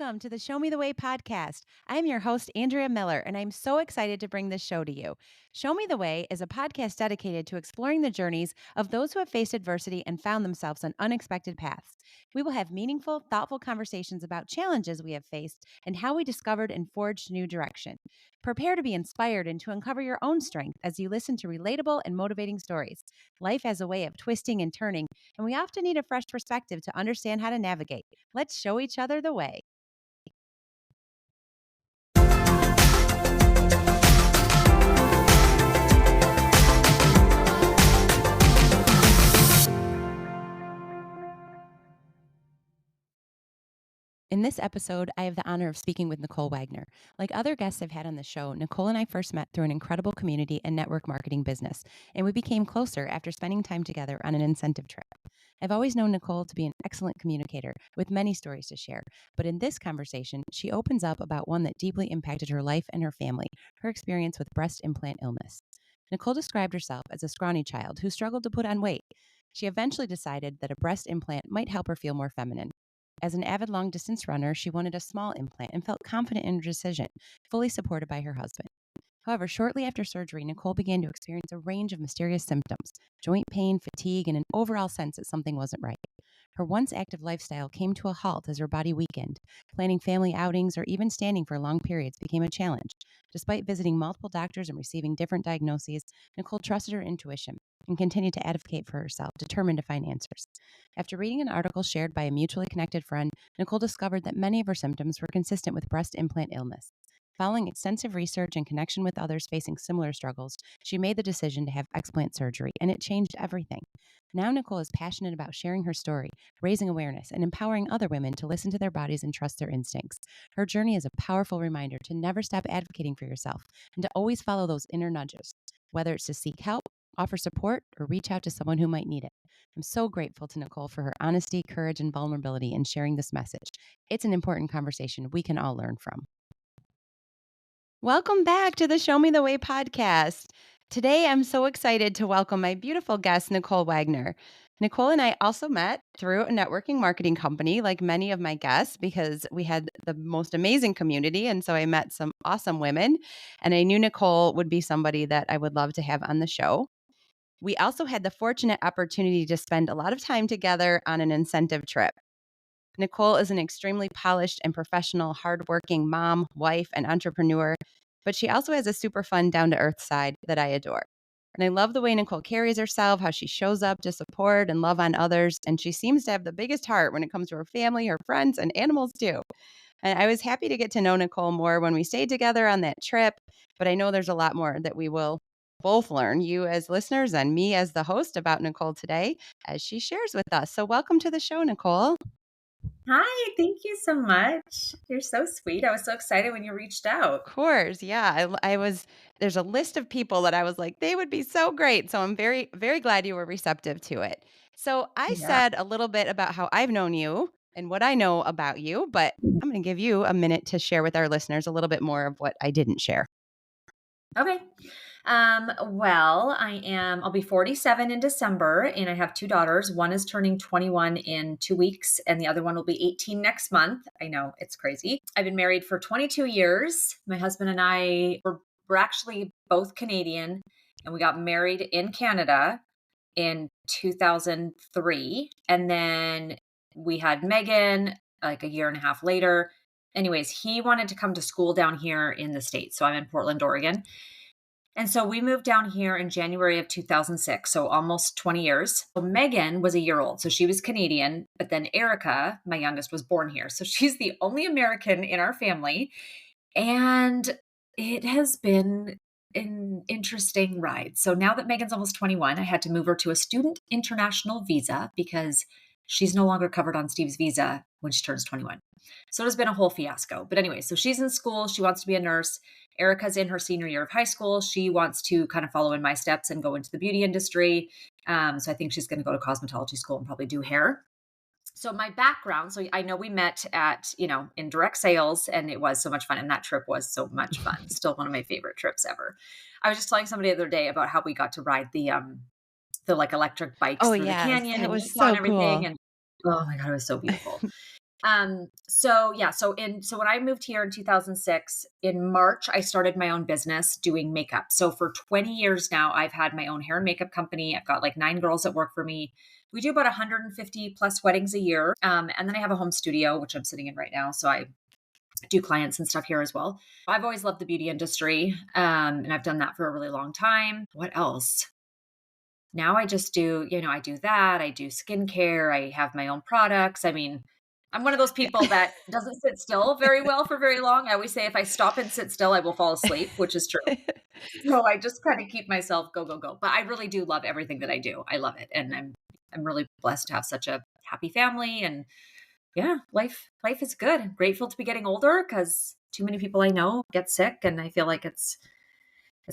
Welcome to the Show Me the Way podcast. I am your host, Andrea Miller, and I'm so excited to bring this show to you. Show Me the Way is a podcast dedicated to exploring the journeys of those who have faced adversity and found themselves on unexpected paths. We will have meaningful, thoughtful conversations about challenges we have faced and how we discovered and forged new direction. Prepare to be inspired and to uncover your own strength as you listen to relatable and motivating stories. Life has a way of twisting and turning, and we often need a fresh perspective to understand how to navigate. Let's show each other the way. In this episode, I have the honor of speaking with Nicole Wagner. Like other guests I've had on the show, Nicole and I first met through an incredible community and network marketing business, and we became closer after spending time together on an incentive trip. I've always known Nicole to be an excellent communicator with many stories to share, but in this conversation, she opens up about one that deeply impacted her life and her family, her experience with breast implant illness. Nicole described herself as a scrawny child who struggled to put on weight. She eventually decided that a breast implant might help her feel more feminine. As an avid long-distance runner, she wanted a small implant and felt confident in her decision, fully supported by her husband. However, shortly after surgery, Nicole began to experience a range of mysterious symptoms: joint pain, fatigue, and an overall sense that something wasn't right. Her once active lifestyle came to a halt as her body weakened. Planning family outings or even standing for long periods became a challenge. Despite visiting multiple doctors and receiving different diagnoses, Nicole trusted her intuition and continued to advocate for herself, determined to find answers. After reading an article shared by a mutually connected friend, Nicole discovered that many of her symptoms were consistent with breast implant illness. Following extensive research and connection with others facing similar struggles, she made the decision to have explant surgery, and it changed everything. Now Nicole is passionate about sharing her story, raising awareness, and empowering other women to listen to their bodies and trust their instincts. Her journey is a powerful reminder to never stop advocating for yourself and to always follow those inner nudges, whether it's to seek help, offer support, or reach out to someone who might need it. I'm so grateful to Nicole for her honesty, courage, and vulnerability in sharing this message. It's an important conversation we can all learn from. Welcome back to the Show Me the Way podcast. Today, I'm so excited to welcome my beautiful guest, Nicole Wagner. Nicole and I also met through a networking marketing company, like many of my guests, because we had the most amazing community. And so I met some awesome women, and I knew Nicole would be somebody that I would love to have on the show. We also had the fortunate opportunity to spend a lot of time together on an incentive trip. Nicole is an extremely polished and professional, hardworking mom, wife, and entrepreneur, but she also has a super fun, down-to-earth side that I adore. And I love the way Nicole carries herself, how she shows up to support and love on others, and she seems to have the biggest heart when it comes to her family, her friends, and animals too. And I was happy to get to know Nicole more when we stayed together on that trip, but I know there's a lot more that we will both learn, you as listeners and me as the host, about Nicole today as she shares with us. So welcome to the show, Nicole. Hi, thank you so much. You're so sweet. I was so excited when you reached out. Of course, yeah. I was. There's a list of people that I was like, they would be so great. So I'm very, very glad you were receptive to it. So I Yeah. said a little bit about how I've known you and what I know about you, but I'm going to give you a minute to share with our listeners a little bit more of what I didn't share. Okay. I'll be 47 in December and I have two daughters. One is turning 21 in 2 weeks and the other one will be 18 next month. I know it's crazy. I've been married for 22 years. My husband and I were actually both Canadian and we got married in Canada in 2003. And then we had Megan like a year and a half later. Anyways, he wanted to come to school down here in the States. So I'm in Portland, Oregon. And so we moved down here in January of 2006, so almost 20 years. So Megan was a year old, so she was Canadian, but then Erica, my youngest, was born here. So she's the only American in our family. And it has been an interesting ride. So now that Megan's almost 21, I had to move her to a student international visa because she's no longer covered on Steve's visa when she turns 21. So it has been a whole fiasco. But anyway, so she's in school. She wants to be a nurse. Erica's in her senior year of high school. She wants to kind of follow in my steps and go into the beauty industry. So I think she's going to go to cosmetology school and probably do hair. So my background, so I know we met at, in direct sales and it was so much fun. And that trip was so much fun. Still one of my favorite trips ever. I was just telling somebody the other day about how we got to ride the like electric bikes Oh, through the yes. canyon That and was Utah and so everything. cool. And oh my God, it was so beautiful. So when I moved here in 2006, in March, I started my own business doing makeup. So for 20 years now, I've had my own hair and makeup company. I've got like 9 girls that work for me. We do about 150 plus weddings a year. And then I have a home studio, which I'm sitting in right now. So I do clients and stuff here as well. I've always loved the beauty industry. And I've done that for a really long time. What else? Now I just do, I do that. I do skincare. I have my own products. I mean, I'm one of those people Yeah. that doesn't sit still very well for very long. I always say if I stop and sit still, I will fall asleep, which is true. So I just kind of keep myself go, go, go. But I really do love everything that I do. I love it. And I'm really blessed to have such a happy family. And yeah, life is good. I'm grateful to be getting older because too many people I know get sick. And I feel like it's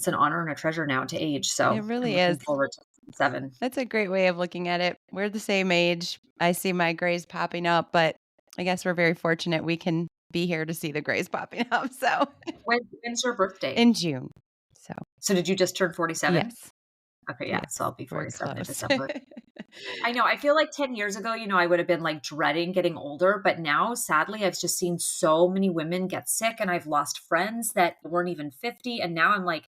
an honor and a treasure now to age. It So I'm really is. looking forward to 7. That's a great way of looking at it. We're the same age. I see my grays popping up, but I guess we're very fortunate we can be here to see the grays popping up. So When's your birthday? in June. So So did you just turn 47? yes, Okay, yeah, so yes, I'll be we're 47 in close. December. I know, I feel like 10 years ago, I would have been, like, dreading getting older, but now, sadly, I've just seen so many women get sick, and I've lost friends that weren't even 50, and now I'm like,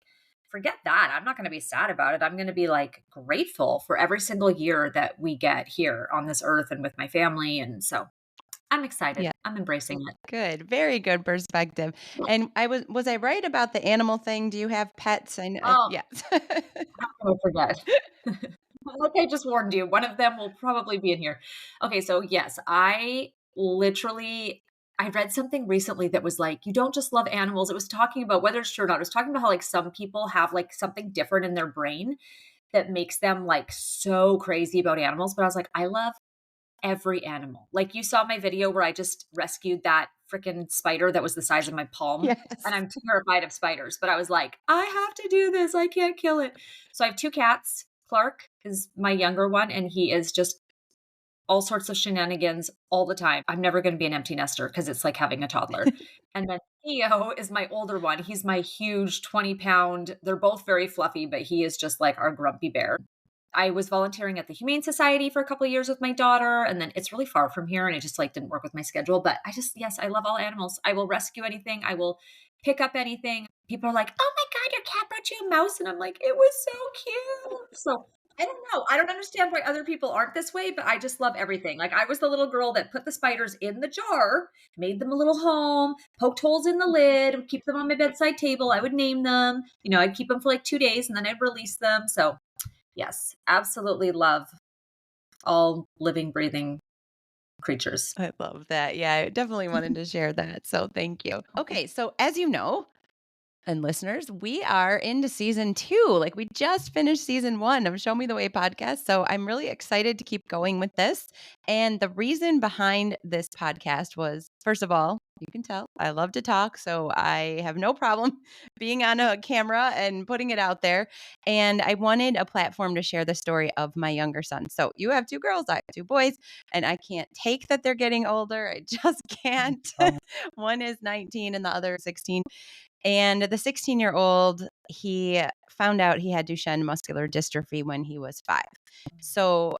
"Forget that, I'm not gonna be sad about it, I'm gonna be, like, grateful for every single year that we get here on this earth and with my family," and so I'm excited. Yeah, I'm embracing it. good. Very good perspective. And was I right about the animal thing? Do you have pets? Oh, Yes. how can I forget? Like I just warned you, one of them will probably be in here. Okay, so yes, I read something recently that was like, you don't just love animals. It was talking about whether it's true or not. It was talking about how like some people have like something different in their brain that makes them like so crazy about animals. But I was like, I love every animal. Like you saw my video where I just rescued that freaking spider that was the size of my palm. And Yes. I'm terrified of spiders, but I was like, I have to do this. I can't kill it. So I have 2 cats. Clark is my younger one, and he is just all sorts of shenanigans all the time. I'm never going to be an empty nester because it's like having a toddler. And then Theo is my older one. He's my huge 20-pound. They're both very fluffy, but he is just like our grumpy bear. I was volunteering at the Humane Society for a couple of years with my daughter, and then it's really far from here, and it just like didn't work with my schedule. But yes, I love all animals. I will rescue anything. I will pick up anything. People are like, "Oh my god, your cat brought you a mouse," and I'm like, "It was so cute." So I don't know. I don't understand why other people aren't this way, but I just love everything. Like I was the little girl that put the spiders in the jar, made them a little home, poked holes in the lid, would keep them on my bedside table. I would name them. I'd keep them for like 2 days and then I'd release them. So yes, absolutely love all living, breathing creatures. I love that. Yeah, I definitely wanted to share that. So thank you. Okay, so as you know, and listeners, we are into season 2. Like we just finished season 1 of Show Me the Way podcast. So I'm really excited to keep going with this. And the reason behind this podcast was, first of all, you can tell I love to talk. So I have no problem being on a camera and putting it out there. And I wanted a platform to share the story of my younger son. So you have 2 girls, I have 2 boys, and I can't take that they're getting older. I just can't. Oh, One is 19 and the other is 16. And the 16-year-old, he found out he had Duchenne muscular dystrophy when he was 5. So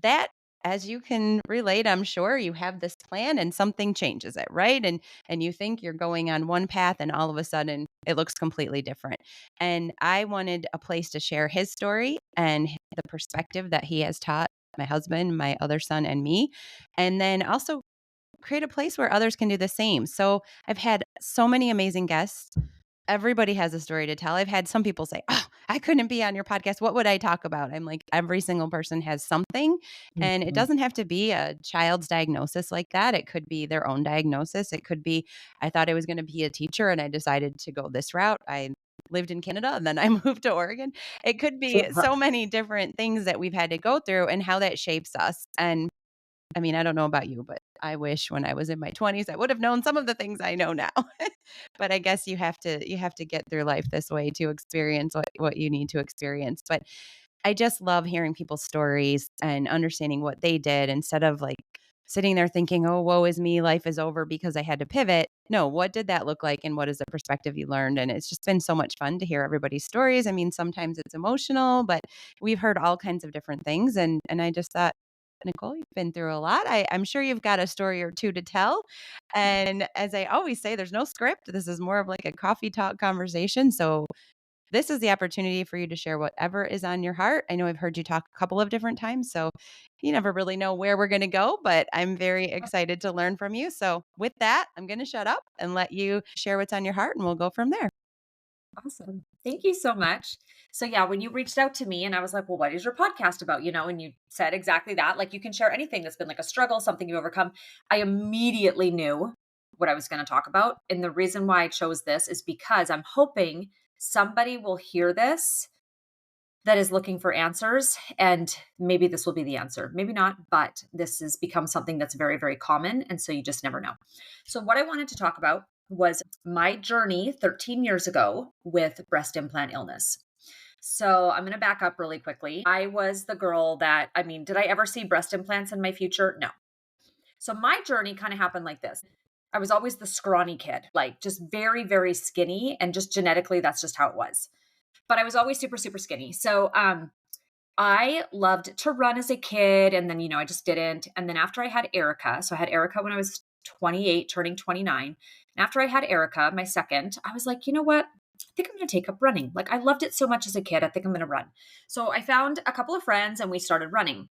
that, as you can relate, I'm sure you have this plan and something changes it, right? And you think you're going on one path and all of a sudden it looks completely different. And I wanted a place to share his story and the perspective that he has taught my husband, my other son, and me. And then also create a place where others can do the same. So I've had so many amazing guests. Everybody has a story to tell. I've had some people say, "Oh, I couldn't be on your podcast. What would I talk about?" I'm like, every single person has something. And it mhm. doesn't have to be a child's diagnosis like that. It could be their own diagnosis. It could be, I thought I was going to be a teacher and I decided to go this route. I lived in Canada and then I moved to Oregon. It could be so many different things that we've had to go through and how that shapes us. And I mean, I don't know about you, but I wish when I was in my 20s I would have known some of the things I know now. But I guess you have to get through life this way to experience what you need to experience. But I just love hearing people's stories and understanding what they did instead of like sitting there thinking, "Oh, woe is me, life is over because I had to pivot." No, what did that look like and what is the perspective you learned? And it's just been so much fun to hear everybody's stories. I mean, sometimes it's emotional, but we've heard all kinds of different things and I just thought Nicole, you've been through a lot. I'm sure you've got a story or two to tell. And as I always say, there's no script. This is more of like a coffee talk conversation. So this is the opportunity for you to share whatever is on your heart. I know I've heard you talk a couple of different times, so you never really know where we're going to go, but I'm very excited to learn from you. So, with that, I'm going to shut up and let you share what's on your heart, and we'll go from there. Awesome. Thank you so much. So yeah, when you reached out to me and I was like, well, what is your podcast about? And you said exactly that. Like you can share anything that's been like a struggle, something you overcome. I immediately knew what I was going to talk about. And the reason why I chose this is because I'm hoping somebody will hear this that is looking for answers. And maybe this will be the answer. Maybe not, but this has become something that's very, very common. And so you just never know. So, what I wanted to talk about was my journey 13 years ago with breast implant illness. So, I'm going to back up really quickly. I was the girl that, did I ever see breast implants in my future? No. So, my journey kind of happened like this. I was always the scrawny kid, like just very, very skinny. And just genetically, that's just how it was. But I was always super, super skinny. So, I loved to run as a kid. And then, I just didn't. And then after I had Erica, so I had Erica when I was 28, turning 29. And after I had Erica, my second, I was like, you know what? I think I'm going to take up running. Like I loved it so much as a kid. I think I'm going to run. So I found a couple of friends and we started running.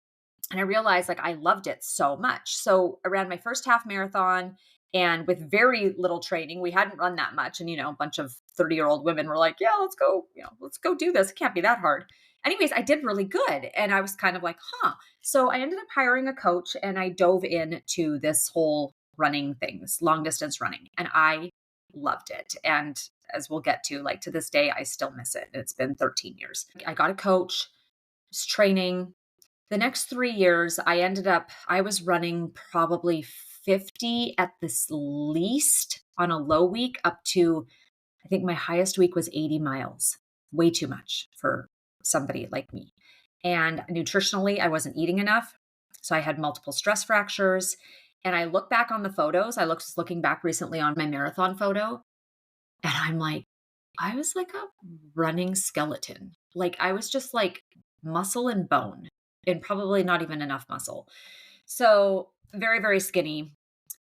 And I realized like I loved it so much. So I ran my first half marathon and with very little training, we hadn't run that much. And, a bunch of 30-year-old women were like, yeah, let's go do this. It can't be that hard. Anyways, I did really good. And I was kind of like, huh. So I ended up hiring a coach and I dove into this whole running things, long distance running. And I loved it. And as we'll get to, like to this day, I still miss it. It's been 13 years. I got a coach, was training. The next 3 years, I was running probably 50 at this least on a low week up to, I think my highest week was 80 miles. Way too much for somebody like me. And nutritionally, I wasn't eating enough. So I had multiple stress fractures. And I look back on the photos. I was looking back recently on my marathon photo. And I'm like, I was like a running skeleton. Like I was just like muscle and bone and probably not even enough muscle. So very, very skinny.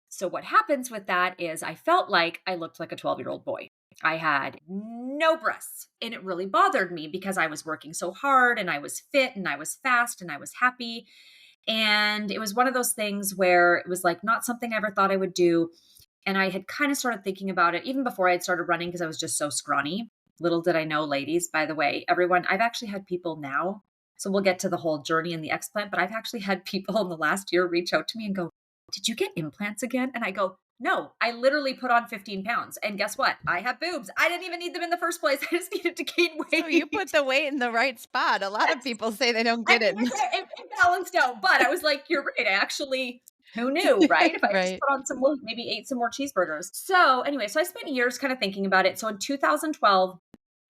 So what happens with that is I felt like I looked like a 12-year-old boy. I had no breasts and it really bothered me because I was working so hard and I was fit and I was fast and I was happy. And it was one of those things where it was like not something I ever thought I would do. And I had kind of started thinking about it even before I had started running because I was just so scrawny. Little did I know, ladies, by the way, everyone, I've actually had people now. So we'll get to the whole journey and the explant, but I've actually had people in the last year reach out to me and go, did you get implants again? And I go, no, I literally put on 15 pounds. And guess what? I have boobs. I didn't even need them in the first place. I just needed to gain weight. So, you put the weight in the right spot. A lot of people say they don't get it. It balanced out. But I was like, you're right. Actually, who knew, right? If I just Right. put on some, maybe ate some more cheeseburgers. So anyway, so I spent years kind of thinking about it. So in 2012,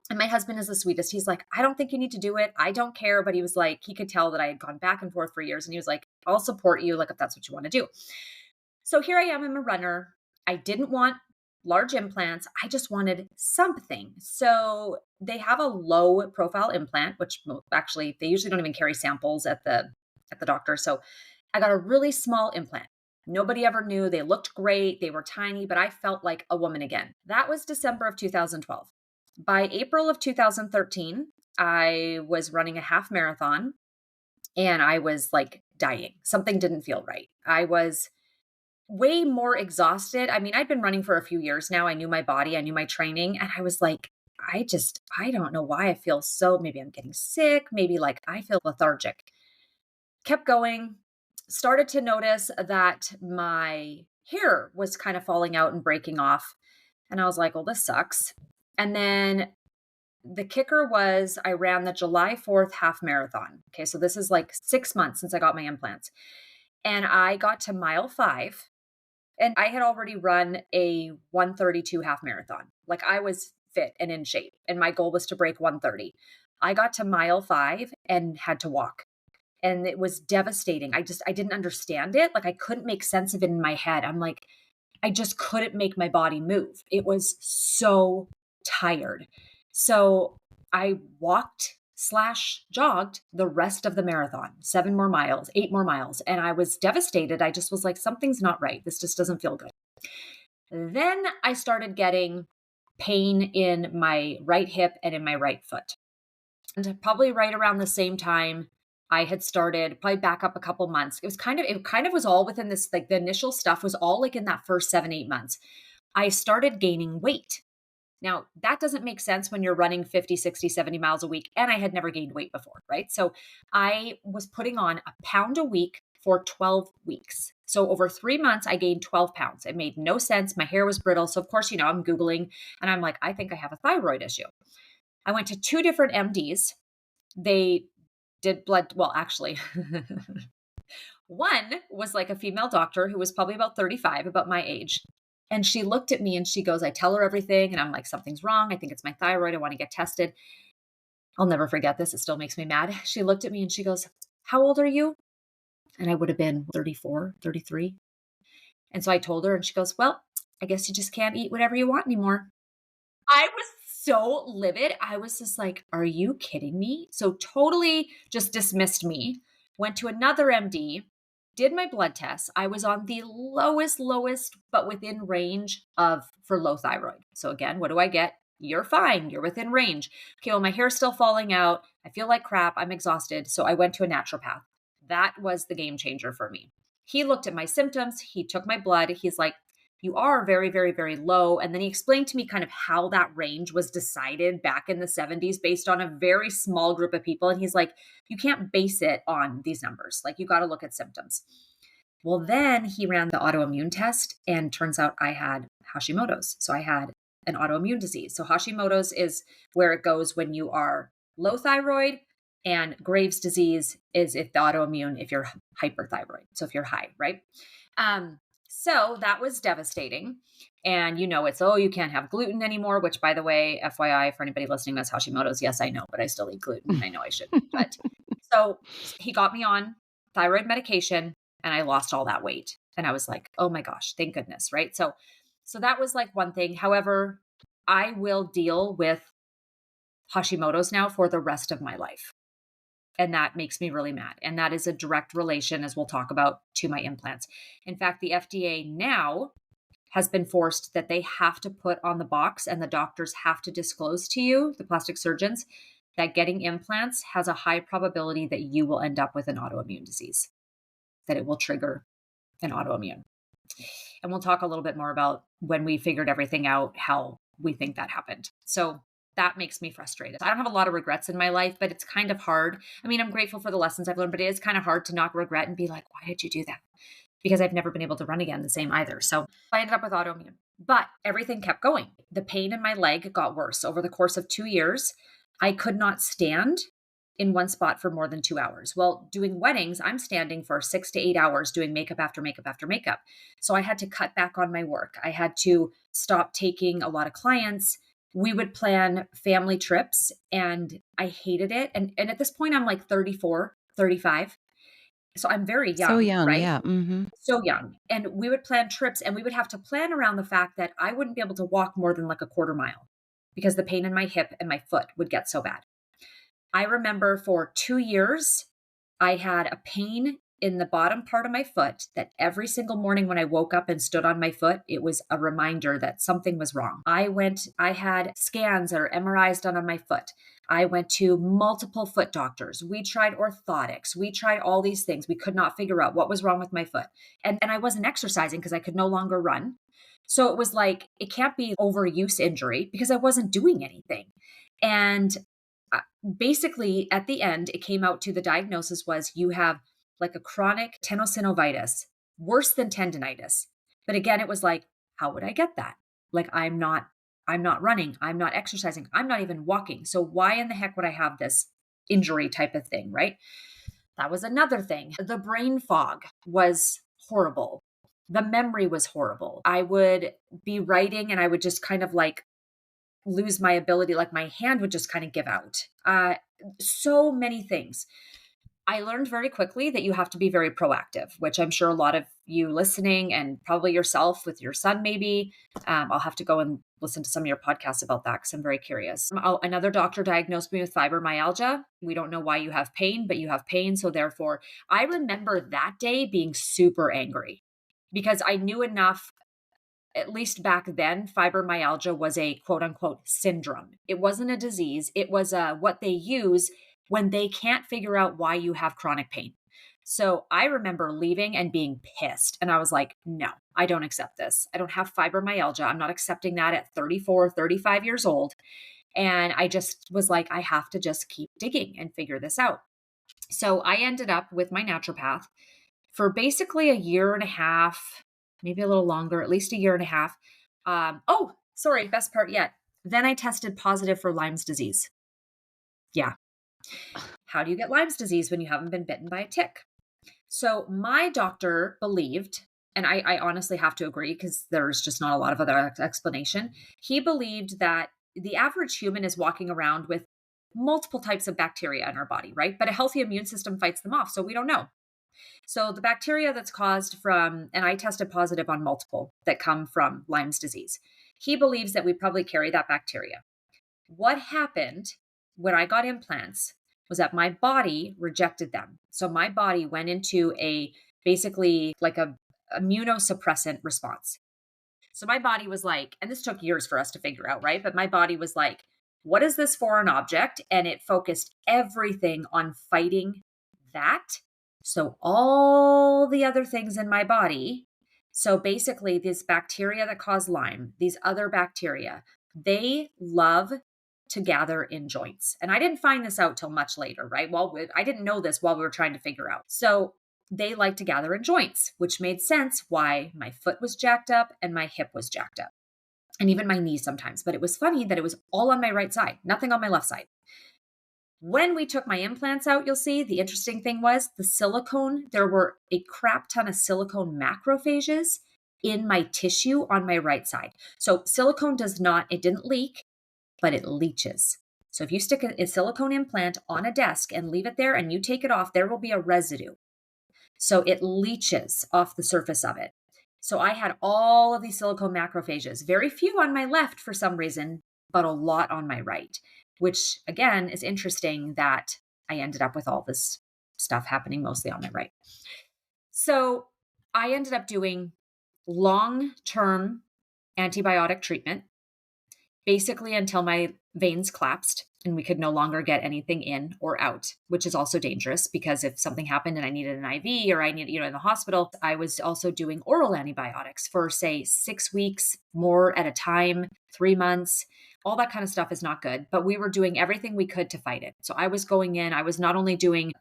and my husband is the sweetest. He's like, I don't think you need to do it. I don't care. But he was like, he could tell that I had gone back and forth for years. And he was like, I'll support you. Like, if that's what you want to do. So here I am. I'm a runner. I didn't want large implants. I just wanted something. So they have a low profile implant, which actually they usually don't even carry samples at the doctor. So I got a really small implant. Nobody ever knew. They looked great. They were tiny, but I felt like a woman again. That was December of 2012. By April of 2013, I was running a half marathon and I was like dying. Something didn't feel right. I was way more exhausted. I'd been running for a few years now. I knew my body, I knew my training, and I was like, I don't know why I feel so, maybe I'm getting sick, maybe like I feel lethargic. Kept going, started to notice that my hair was kind of falling out and breaking off. And I was like, well, this sucks. And then the kicker was I ran the July 4th half marathon. Okay. So this is like 6 months since I got my implants. And I got to mile 5 and I had already run a 132 half marathon. Like I was fit and in shape and my goal was to break 130. I got to mile 5 and had to walk. And it was devastating. I didn't understand it. Like I couldn't make sense of it in my head. I'm like, I just couldn't make my body move. It was so tired. So I walked / jogged the rest of the marathon, 7 more miles, 8 more miles. And I was devastated. I just was like, something's not right. This just doesn't feel good. Then I started getting pain in my right hip and in my right foot. And probably right around the same time, I had started, probably back up a couple months. It kind of was all within this, like the initial stuff was all like in that first 7, 8 months. I started gaining weight. Now, that doesn't make sense when you're running 50, 60, 70 miles a week. And I had never gained weight before, right? So I was putting on a pound a week for 12 weeks. So over 3 months, I gained 12 pounds. It made no sense. My hair was brittle. So, of course, I'm Googling and I'm like, I think I have a thyroid issue. I went to 2 different MDs. They did blood. Well, actually, one was like a female doctor who was probably about 35, about my age. And she looked at me and she goes, I tell her everything. And I'm like, something's wrong. I think it's my thyroid. I want to get tested. I'll never forget this. It still makes me mad. She looked at me and she goes, how old are you? And I would have been 34, 33. And so I told her and she goes, well, I guess you just can't eat whatever you want anymore. I was so livid. I was just like, are you kidding me? So totally just dismissed me. Went to another MD, did my blood tests. I was on the lowest, but within range for low thyroid. So again, what do I get? You're fine. You're within range. Okay, well, my hair's still falling out. I feel like crap. I'm exhausted. So I went to a naturopath. That was the game changer for me. He looked at my symptoms. He took my blood. He's like, you are very, very, very low. And then he explained to me kind of how that range was decided back in the 70s based on a very small group of people. And he's like, you can't base it on these numbers. Like, you got to look at symptoms. Well, then he ran the autoimmune test and turns out I had Hashimoto's. So I had an autoimmune disease. So Hashimoto's is where it goes when you are low thyroid, and Graves' disease is if the autoimmune, if you're hyperthyroid. So if you're high, right? So that was devastating. And it's, you can't have gluten anymore, which, by the way, FYI, for anybody listening that's Hashimoto's, yes, I know, but I still eat gluten. I know I shouldn't. But so he got me on thyroid medication and I lost all that weight. And I was like, oh my gosh, thank goodness. Right. So that was like one thing. However, I will deal with Hashimoto's now for the rest of my life. And that makes me really mad. And that is a direct relation, as we'll talk about, to my implants. In fact, the FDA now has been forced that they have to put on the box, and the doctors have to disclose to you, the plastic surgeons, that getting implants has a high probability that you will end up with an autoimmune disease, that it will trigger an autoimmune. And we'll talk a little bit more about when we figured everything out, how we think that happened. So that makes me frustrated. I don't have a lot of regrets in my life, but it's kind of hard. I mean, I'm grateful for the lessons I've learned, but it is kind of hard to not regret and be like, why did you do that? Because I've never been able to run again the same either. So I ended up with autoimmune, but everything kept going. The pain in my leg got worse. Over the course of 2 years, I could not stand in one spot for more than 2 hours. Well, doing weddings, I'm standing for 6 to 8 hours doing makeup after makeup after makeup. So I had to cut back on my work. I had to stop taking a lot of clients. We would plan family trips and I hated it. And at this point, I'm like 34, 35. So I'm very young, So young, right? yeah. Mm-hmm. So young. And we would plan trips and we would have to plan around the fact that I wouldn't be able to walk more than like a quarter mile because the pain in my hip and my foot would get so bad. I remember for 2 years, I had a pain in the bottom part of my foot that every single morning when I woke up and stood on my foot, it was a reminder that something was wrong. I had scans or MRIs done on my foot. I went to multiple foot doctors. We tried orthotics. We tried all these things. We could not figure out what was wrong with my foot. And I wasn't exercising because I could no longer run. So it was like, it can't be overuse injury because I wasn't doing anything. And basically at the end, it came out to the diagnosis was you have like a chronic tenosynovitis, worse than tendinitis. But again, it was like, how would I get that? Like, I'm not running. I'm not exercising. I'm not even walking. So why in the heck would I have this injury type of thing, right? That was another thing. The brain fog was horrible. The memory was horrible. I would be writing and I would just kind of like lose my ability. Like my hand would just kind of give out. So many things. I learned very quickly that you have to be very proactive, which I'm sure a lot of you listening and probably yourself with your son, maybe, I'll have to go and listen to some of your podcasts about that because I'm very curious. Oh, another doctor diagnosed me with fibromyalgia. We don't know why you have pain, but you have pain. So therefore, I remember that day being super angry because I knew enough. At least back then, fibromyalgia was a quote unquote syndrome. It wasn't a disease. It was what they use when they can't figure out why you have chronic pain. So I remember leaving and being pissed. And I was like, no, I don't accept this. I don't have fibromyalgia. I'm not accepting that at 34, 35 years old. And I just was like, I have to just keep digging and figure this out. So I ended up with my naturopath for basically a year and a half, maybe a little longer, at least a year and a half. Oh, sorry, best part yet. Then I tested positive for Lyme's disease. Yeah. How do you get Lyme's disease when you haven't been bitten by a tick? So my doctor believed, and I honestly have to agree because there's just not a lot of other explanation. He believed that the average human is walking around with multiple types of bacteria in our body, right? But a healthy immune system fights them off. So we don't know. So the bacteria that's caused from, and I tested positive on multiple that come from Lyme's disease. He believes that we probably carry that bacteria. What happened when I got implants was that my body rejected them. So my body went into a basically like a immunosuppressant response. So my body was like, and this took years for us to figure out, right? But my body was like, what is this foreign object? And it focused everything on fighting that. So all the other things in my body, so basically this bacteria that cause Lyme, these other bacteria, they love to gather in joints. And I didn't find this out till much later, right? I didn't know this while we were trying to figure out. So they like to gather in joints, which made sense why my foot was jacked up and my hip was jacked up, and even my knees sometimes. But it was funny that it was all on my right side, nothing on my left side. When we took my implants out, you'll see the interesting thing was the silicone. There were a crap ton of silicone macrophages in my tissue on my right side. So silicone it didn't leak, but it leaches. So if you stick a silicone implant on a desk and leave it there and you take it off, there will be a residue. So it leaches off the surface of it. So I had all of these silicone macrophages, very few on my left for some reason, but a lot on my right, which again is interesting that I ended up with all this stuff happening mostly on my right. So I ended up doing long-term antibiotic treatment, basically until my veins collapsed and we could no longer get anything in or out, which is also dangerous because if something happened and I needed an IV or I needed, in the hospital, I was also doing oral antibiotics for say 6 weeks, more at a time, 3 months. All that kind of stuff is not good, but we were doing everything we could to fight it. So I was going in, I was not only doing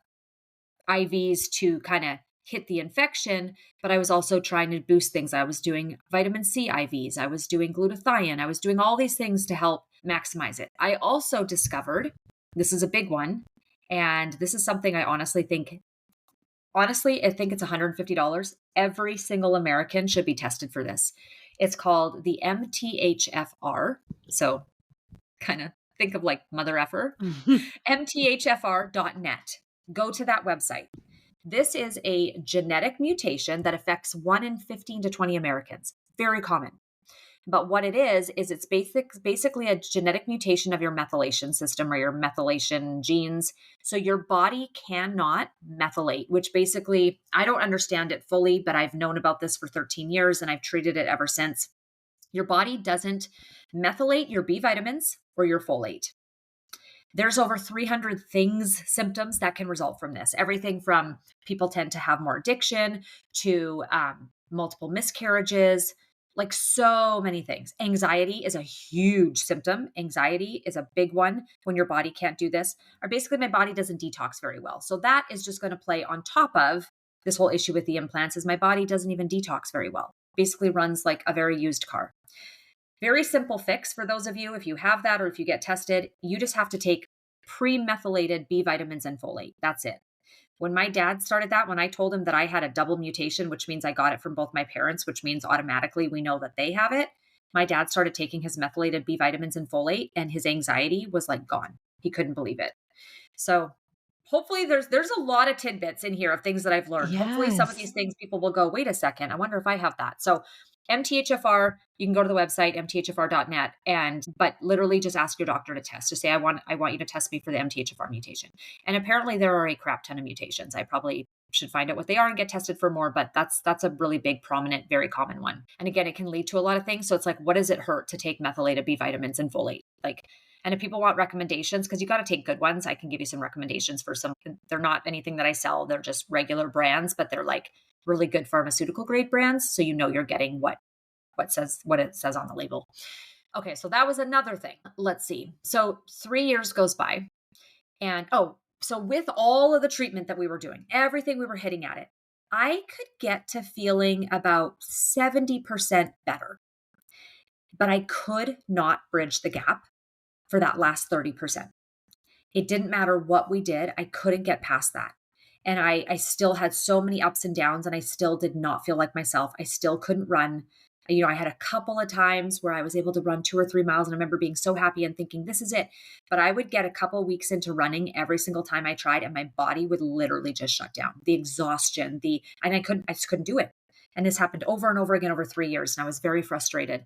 IVs to kind of hit the infection, but I was also trying to boost things. I was doing vitamin C IVs. I was doing glutathione. I was doing all these things to help maximize it. I also discovered, this is a big one, and this is something I think it's $150. Every single American should be tested for this. It's called the MTHFR. So kind of think of like mother effer, mthfr.net. Go to that website. This is a genetic mutation that affects 1 in 15 to 20 Americans. Very common. But what it is it's basically a genetic mutation of your methylation system or your methylation genes. So your body cannot methylate, which basically, I don't understand it fully, but I've known about this for 13 years and I've treated it ever since. Your body doesn't methylate your B vitamins or your folate. There's over 300 symptoms that can result from this. Everything from people tend to have more addiction to multiple miscarriages, like so many things. Anxiety is a huge symptom. Anxiety is a big one when your body can't do this. Or basically my body doesn't detox very well. So that is just going to play on top of this whole issue with the implants is my body doesn't even detox very well. Basically runs like a very used car. Very simple fix for those of you, if you have that or if you get tested, you just have to take pre-methylated B vitamins and folate. That's it. When my dad started that, when I told him that I had a double mutation, which means I got it from both my parents, which means automatically we know that they have it, my dad started taking his methylated B vitamins and folate and his anxiety was like gone. He couldn't believe it. So hopefully there's a lot of tidbits in here of things that I've learned. Hopefully some of these things people will go, wait a second, I wonder if I have that. So MTHFR, you can go to the website, mthfr.net, but literally just ask your doctor to test. Just say, I want you to test me for the MTHFR mutation. And apparently there are a crap ton of mutations. I probably should find out what they are and get tested for more, but that's a really big, prominent, very common one. And again, it can lead to a lot of things. So it's like, what does it hurt to take methylated B vitamins and folate? And if people want recommendations, because you got to take good ones, I can give you some recommendations for some. They're not anything that I sell. They're just regular brands, but they're like really good pharmaceutical grade brands. So you're getting what it says on the label. Okay, so that was another thing. Let's see. So 3 years goes by. And so with all of the treatment that we were doing, everything we were hitting at it, I could get to feeling about 70% better. But I could not bridge the gap for that last 30%. It didn't matter what we did. I couldn't get past that. And I still had so many ups and downs, and I still did not feel like myself. I still couldn't run. I had a couple of times where I was able to run 2 or 3 miles, and I remember being so happy and thinking, this is it. But I would get a couple of weeks into running every single time I tried, and my body would literally just shut down. The exhaustion, and I just couldn't do it. And this happened over and over again over 3 years, and I was very frustrated.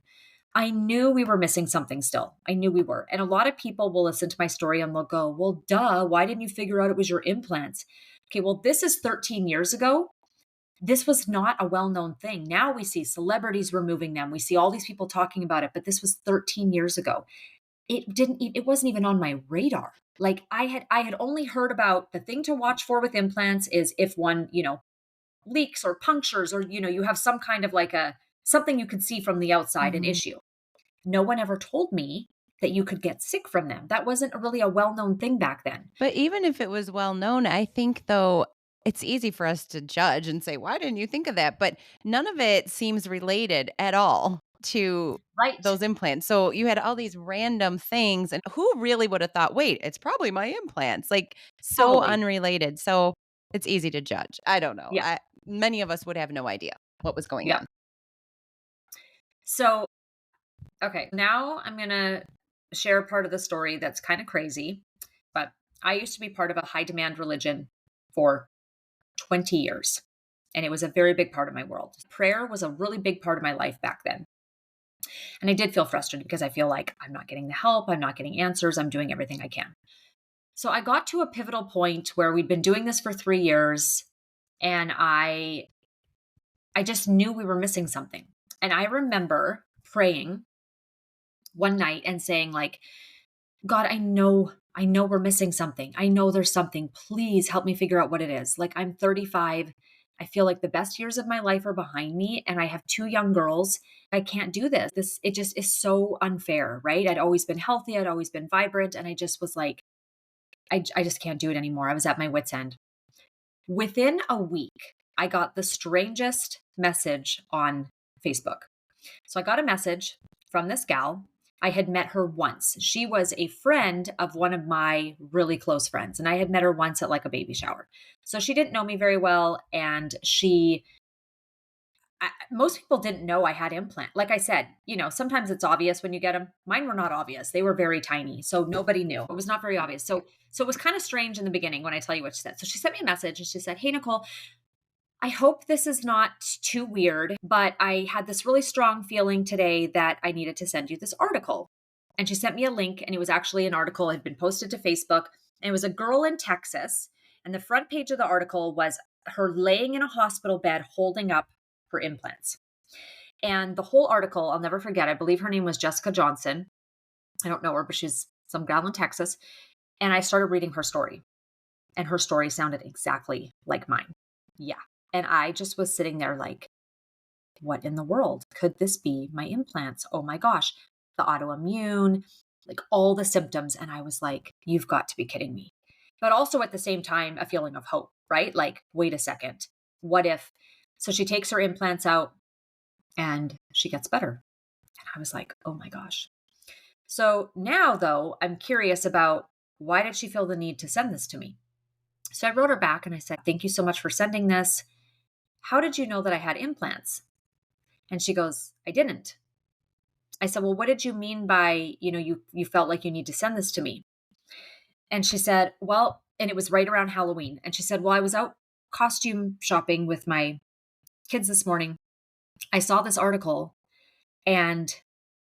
I knew we were missing something still. I knew we were. And a lot of people will listen to my story and they'll go, well, duh, why didn't you figure out it was your implants? Okay, well, this is 13 years ago. This was not a well-known thing. Now we see celebrities removing them. We see all these people talking about it, but this was 13 years ago. It wasn't even on my radar. Like I had only heard about the thing to watch for with implants is if one, leaks or punctures, or, you have some kind of like something you could see from the outside, an issue. No one ever told me that you could get sick from them. That wasn't really a well-known thing back then. But even if it was well known, I think though it's easy for us to judge and say, why didn't you think of that? But none of it seems related at all to Right. those implants. So you had all these random things, and who really would have thought, wait, it's probably my implants? Like so Totally. unrelated. So it's easy to judge. I don't know. Yeah. Many of us would have no idea what was going Yeah. on. So, okay, now I'm going to share a part of the story that's kind of crazy, but I used to be part of a high demand religion for 20 years, and it was a very big part of my world. Prayer was a really big part of my life back then. And I did feel frustrated because I feel like I'm not getting the help, I'm not getting answers, I'm doing everything I can. So I got to a pivotal point where we'd been doing this for 3 years, and I just knew we were missing something. And I remember praying one night and saying like, God, I know we're missing something. I know there's something. Please help me figure out what it is. Like I'm 35. I feel like the best years of my life are behind me, and I have 2 young girls. I can't do this. It just is so unfair, right? I'd always been healthy. I'd always been vibrant. And I just was like, I just can't do it anymore. I was at my wit's end. Within a week, I got the strangest message on Facebook. So I got a message from this gal. I had met her once. She was a friend of one of my really close friends, and I had met her once at like a baby shower. So she didn't know me very well, and most people didn't know I had implant. Like I said, sometimes it's obvious when you get them. Mine were not obvious. They were very tiny, so nobody knew. It was not very obvious. So it was kind of strange in the beginning when I tell you what she said. So she sent me a message and she said, "Hey, Nicole, I hope this is not too weird, but I had this really strong feeling today that I needed to send you this article." And she sent me a link, and it was actually an article that had been posted to Facebook. And it was a girl in Texas. And the front page of the article was her laying in a hospital bed holding up her implants. And the whole article, I'll never forget, I believe her name was Jessica Johnson. I don't know her, but she's some gal in Texas. And I started reading her story. And her story sounded exactly like mine. Yeah. And I just was sitting there like, what in the world? Could this be my implants? Oh my gosh, the autoimmune, like all the symptoms. And I was like, you've got to be kidding me. But also at the same time, a feeling of hope, right? Like, wait a second. What if? So she takes her implants out and she gets better. And I was like, oh my gosh. So now though, I'm curious about why did she feel the need to send this to me? So I wrote her back and I said, thank you so much for sending this. How did you know that I had implants? And she goes, I didn't. I said, well, what did you mean by, you felt like you need to send this to me? And she said, well, and it was right around Halloween. And she said, well, I was out costume shopping with my kids this morning, I saw this article, and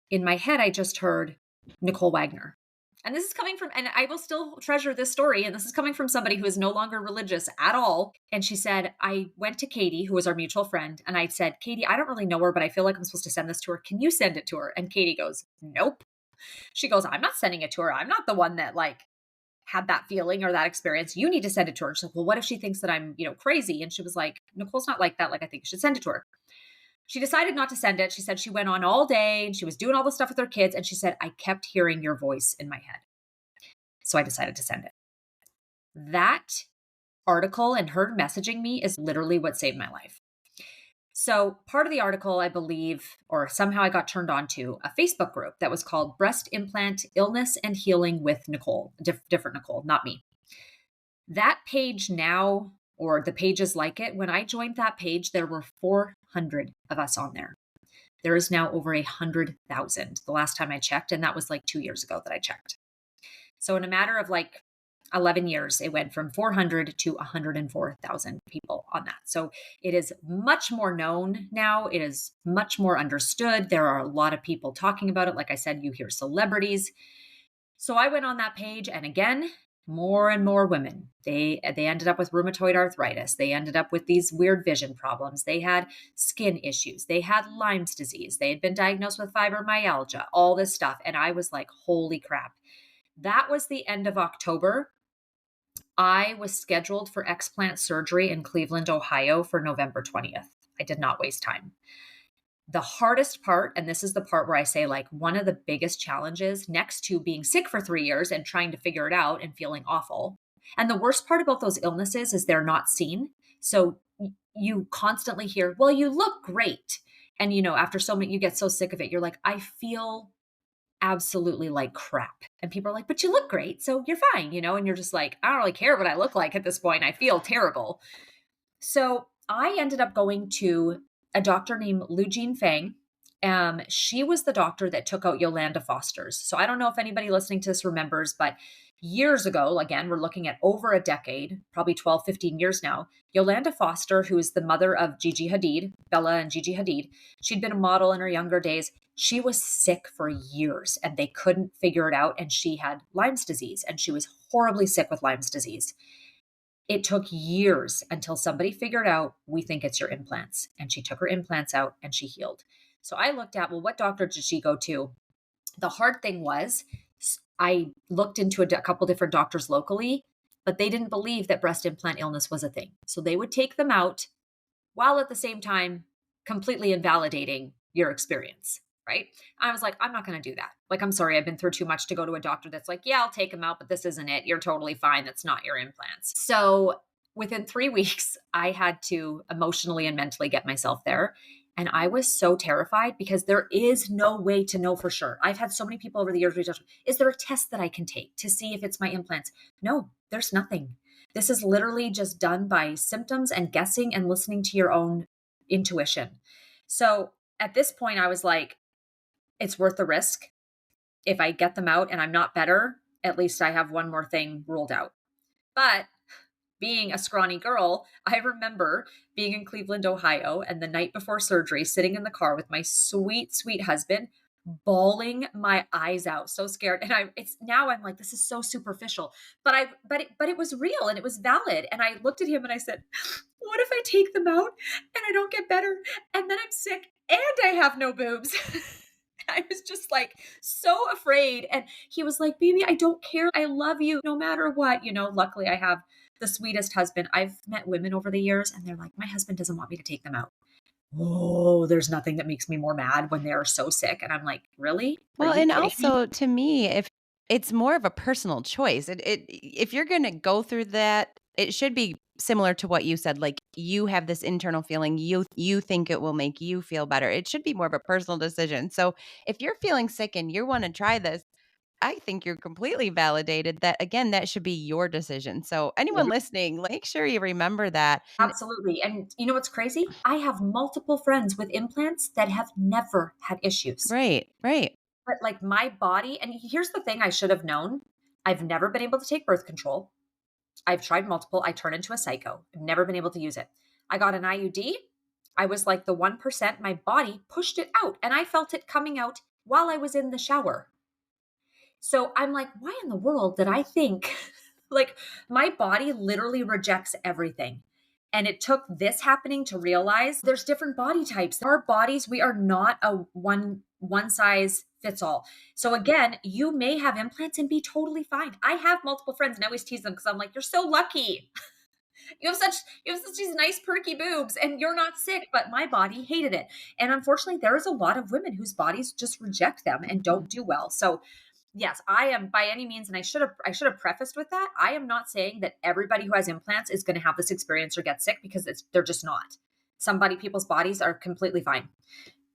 in my head, I just heard Nicole Wagner. And this is coming from, and I will still treasure this story. And this is coming from somebody who is no longer religious at all. And she said, I went to Katie, who was our mutual friend, and I said, Katie, I don't really know her, but I feel like I'm supposed to send this to her. Can you send it to her? And Katie goes, nope. She goes, I'm not sending it to her. I'm not the one that like had that feeling or that experience. You need to send it to her. She's like, well, what if she thinks that I'm, crazy? And she was like, Nicole's not like that. Like, I think you should send it to her. She decided not to send it. She said she went on all day and she was doing all the stuff with her kids. And she said, I kept hearing your voice in my head. So I decided to send it. That article and her messaging me is literally what saved my life. So part of the article, I believe, or somehow I got turned on to a Facebook group that was called Breast Implant Illness and Healing with Nicole, different Nicole, not me. That page now, or the pages like it, when I joined that page, there were 400 of us on there. There is now over 100,000 the last time I checked. And that was like 2 years ago that I checked. So in a matter of like 11 years, it went from 400 to 104,000 people on that. So it is much more known now. It is much more understood. There are a lot of people talking about it. Like I said, you hear celebrities. So I went on that page, and again, more and more women, they ended up with rheumatoid arthritis. They ended up with these weird vision problems. They had skin issues. They had Lyme's disease. They had been diagnosed with fibromyalgia, all this stuff. And I was like, holy crap. That was the end of October. I was scheduled for explant surgery in Cleveland, Ohio for November 20th. I did not waste time. The hardest part, and this is the part where I say like one of the biggest challenges next to being sick for 3 years and trying to figure it out and feeling awful. And the worst part about those illnesses is they're not seen. So you constantly hear, well, you look great. And, after so many, you get so sick of it. You're like, I feel absolutely like crap. And people are like, but you look great. So you're fine, and you're just like, I don't really care what I look like at this point. I feel terrible. So I ended up going to a doctor named Lu Jean Fang. She was the doctor that took out Yolanda Foster's. So I don't know if anybody listening to this remembers, but years ago, again, we're looking at over a decade, probably 12, 15 years now, Yolanda Foster, who is the mother of Gigi Hadid, Bella and Gigi Hadid, she'd been a model in her younger days. She was sick for years and they couldn't figure it out. And she had Lyme's disease and she was horribly sick with Lyme's disease. It took years until somebody figured out, we think it's your implants. And she took her implants out and she healed. So I looked at, well, what doctor did she go to? The hard thing was I looked into a couple different doctors locally, but they didn't believe that breast implant illness was a thing. So they would take them out while at the same time completely invalidating your experience. Right. I was like, I'm not going to do that. Like, I'm sorry. I've been through too much to go to a doctor that's like, yeah, I'll take them out, but this isn't it. You're totally fine. That's not your implants. So within 3 weeks, I had to emotionally and mentally get myself there. And I was so terrified because there is no way to know for sure. I've had so many people over the years reach out, is there a test that I can take to see if it's my implants? No, there's nothing. This is literally just done by symptoms and guessing and listening to your own intuition. So at this point, I was like, it's worth the risk. If I get them out and I'm not better, at least I have one more thing ruled out. But being a scrawny girl, I remember being in Cleveland, Ohio, and the night before surgery, sitting in the car with my sweet, sweet husband, bawling my eyes out, so scared. And I'm like, this is so superficial, but it was real and it was valid. And I looked at him and I said, what if I take them out and I don't get better? And then I'm sick and I have no boobs. I was just like so afraid. And he was like, baby, I don't care. I love you no matter what. Luckily I have the sweetest husband. I've met women over the years and they're like, my husband doesn't want me to take them out. Oh, there's nothing that makes me more mad when they're so sick. And I'm like, really? Are Well, you and kidding me? also to me, if it's more of a personal choice, if you're going to go through that, it should be similar to what you said. Like you have this internal feeling, you think it will make you feel better. It should be more of a personal decision. So if you're feeling sick and you want to try this, I think you're completely validated that again, that should be your decision. So anyone listening, make sure you remember that. And Absolutely. And you know what's crazy? I have multiple friends with implants that have never had issues. right, right. But like my body, and here's the thing I should have known. I've never been able to take birth control. I've tried multiple. I turn into a psycho. I've never been able to use it. I got an IUD. I was like the 1%, my body pushed it out and I felt it coming out while I was in the shower. So I'm like, why in the world did I think like my body literally rejects everything? And it took this happening to realize there's different body types. Our bodies, we are not a one size fits all. So again, you may have implants and be totally fine. I have multiple friends and I always tease them because I'm like, you're so lucky. You have such these nice perky boobs and you're not sick, but my body hated it. And unfortunately, there is a lot of women whose bodies just reject them and Mhm. don't do well. So yes, I am by any means, and I should have prefaced with that. I am not saying that everybody who has implants is going to have this experience or get sick because they're just not. People's bodies are completely fine.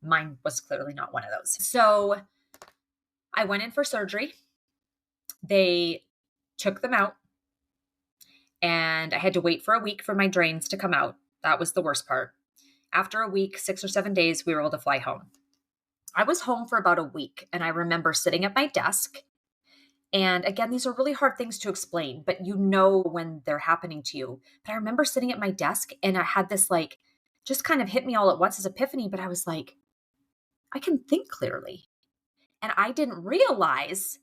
Mine was clearly not one of those. So I went in for surgery. They took them out and I had to wait for a week for my drains to come out. That was the worst part. After a week, 6 or 7 days, we were able to fly home. I was home for about a week and I remember sitting at my desk. And again, these are really hard things to explain, but you know when they're happening to you. But I remember sitting at my desk and I had this like, just kind of hit me all at once as epiphany, but I was like, I can think clearly. And I didn't realize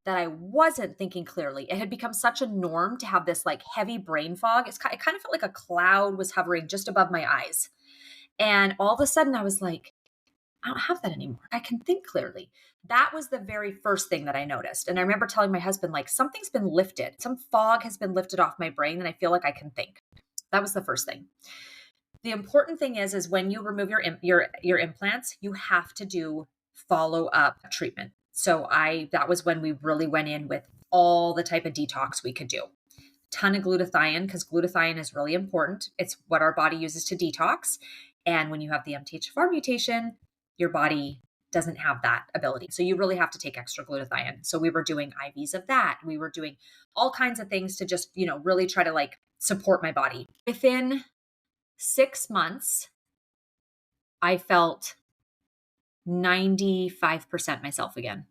that I wasn't thinking clearly. It had become such a norm to have this like heavy brain fog. It kind of felt like a cloud was hovering just above my eyes. And all of a sudden I was like, I don't have that anymore. I can think clearly. That was the very first thing that I noticed. And I remember telling my husband, like, something's been lifted. Some fog has been lifted off my brain and I feel like I can think. That was the first thing. The important thing is when you remove your implants, you have to do follow-up treatment. So that was when we really went in with all the type of detox we could do. Ton of glutathione because glutathione is really important. It's what our body uses to detox. And when you have the MTHFR mutation, your body doesn't have that ability. So you really have to take extra glutathione. So we were doing IVs of that. We were doing all kinds of things to just, really try to like support my body. Within 6 months, I felt 95% myself again.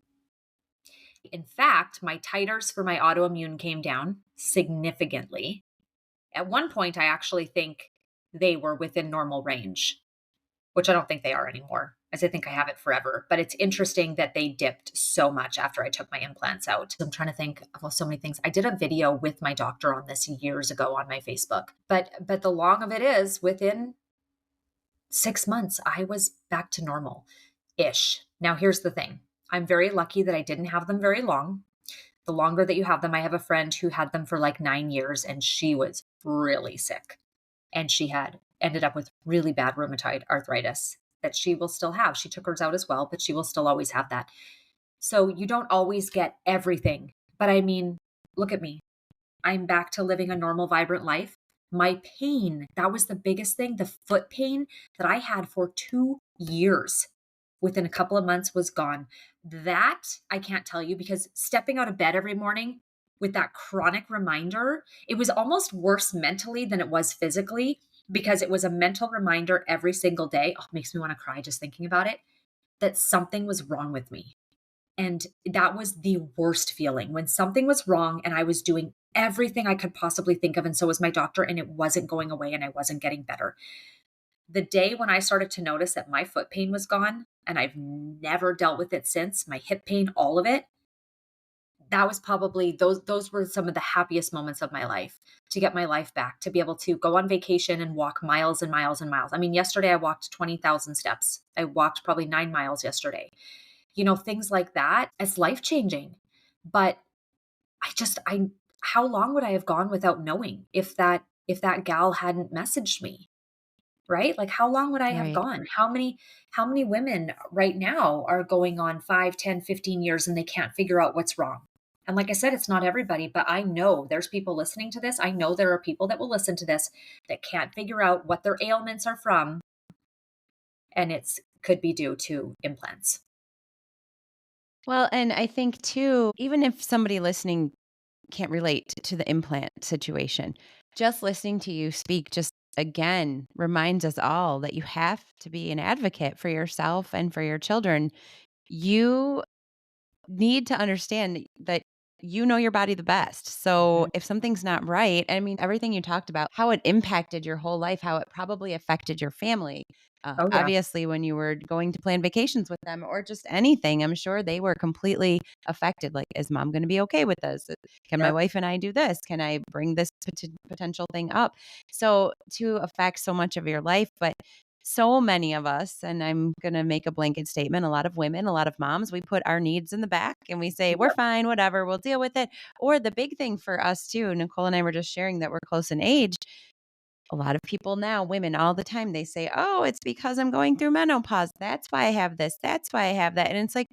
In fact, my titers for my autoimmune came down significantly. At one point, I actually think they were within normal range, which I don't think they are anymore, as I think I have it forever. But it's interesting that they dipped so much after I took my implants out. I'm trying to think of so many things. I did a video with my doctor on this years ago on my Facebook. But the long of it is within 6 months, I was back to normal ish. Now, here's the thing. I'm very lucky that I didn't have them very long. The longer that you have them, I have a friend who had them for like 9 years and she was really sick. And she had ended up with really bad rheumatoid arthritis that she will still have. She took hers out as well, but she will still always have that. So you don't always get everything. But I mean, look at me. I'm back to living a normal, vibrant life. My pain, that was the biggest thing. The foot pain that I had for 2 years within a couple of months was gone. That I can't tell you because stepping out of bed every morning with that chronic reminder, it was almost worse mentally than it was physically because it was a mental reminder every single day. Oh, it makes me want to cry just thinking about it, that something was wrong with me. And that was the worst feeling when something was wrong and I was doing everything I could possibly think of. And so was my doctor, and it wasn't going away and I wasn't getting better. The day when I started to notice that my foot pain was gone, and I've never dealt with it since, my hip pain, all of it, that was probably those were some of the happiest moments of my life, to get my life back, to be able to go on vacation and walk miles and miles and miles. I mean, yesterday I walked 20,000 steps. I walked probably 9 miles yesterday. Things like that. It's life-changing. But I how long would I have gone without knowing if that gal hadn't messaged me? Right? Like how long would I have Right. gone? How many women right now are going on 5, 10, 15 years and they can't figure out what's wrong? And like I said, it's not everybody, but I know there's people listening to this. I know there are people that will listen to this that can't figure out what their ailments are from, and it's could be due to implants. Well, and I think too, even if somebody listening can't relate to the implant situation, just listening to you speak just again reminds us all that you have to be an advocate for yourself and for your children. You need to understand that you know your body the best. So Mhm. if something's not right, I mean, everything you talked about, how it impacted your whole life, how it probably affected your family. Oh, yeah. Obviously, when you were going to plan vacations with them or just anything, I'm sure they were completely affected. Like, is mom going to be okay with this? Can my Yep. wife and I do this? Can I bring this potential thing up? So, to affect so much of your life, but so many of us, and I'm going to make a blanket statement, a lot of women, a lot of moms, we put our needs in the back and we say, we're Yep. fine, whatever, we'll deal with it. Or the big thing for us too, Nicole and I were just sharing that we're close in age. A lot of people now, women all the time, they say, oh, it's because I'm going through menopause. That's why I have this. That's why I have that. And it's like,